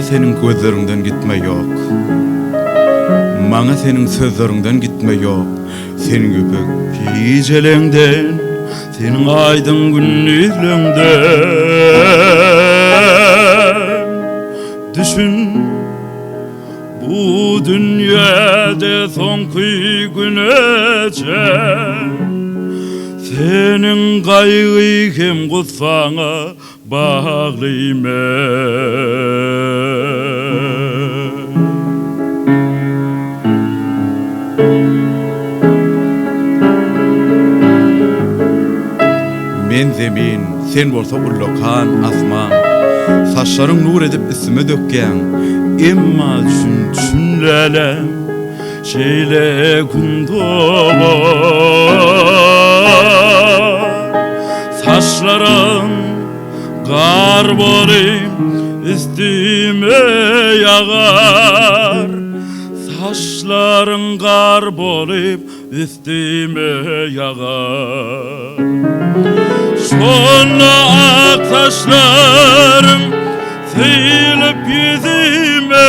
senin gözlerinden gitme yok. Maňa senin sözlerinden gitme yok. Senin köpek gijelengden, senin aydın günnüzlerinden. Düşün, bu dünyada sonki güneçe senin gaýgy hem gutsaňa baglyman. Men zemin, sen bolsa ullokan asman. Saçlaryň nur edip isime dökken, emma düşünlelem şeýle kundobar. Saçlaryň gar bolyp istime ýagar. Saçlaryň gar bolyp istime ýagar. Şonda ak saçlarım silip yüzüme,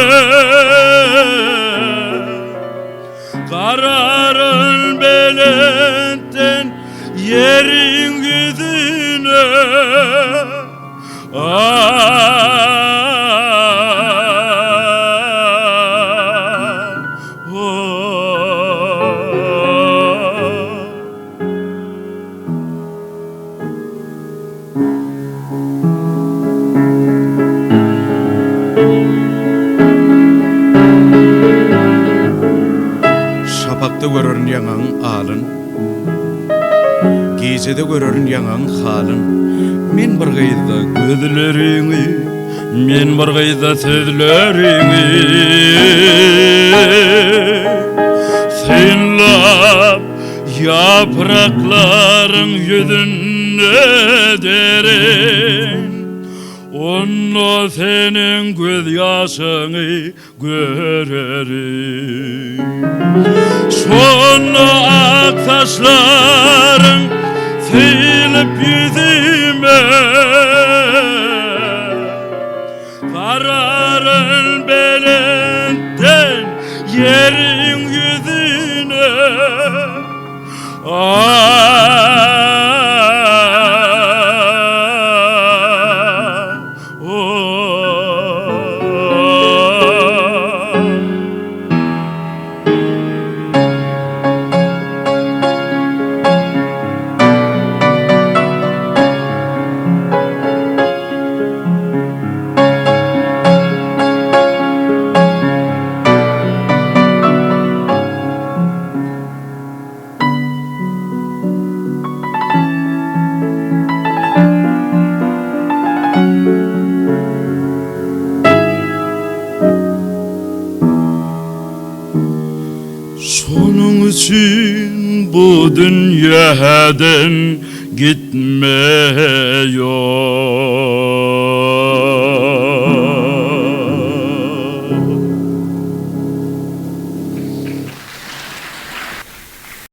kararın belenten yerin yüzüne. Şapakta görürün yanan alın, gecede görürün yanan halın. Men bir gaýda gözleriňi, men bir gaýda sözleriňi. Senlap yapraklaryň yüzüne derin. Onu senin göz yaşını görerim. Şonu ak saçların silip yüzüme, kararın belenten yerin yüzüne. Şonun için bu dünyadan gitme yok.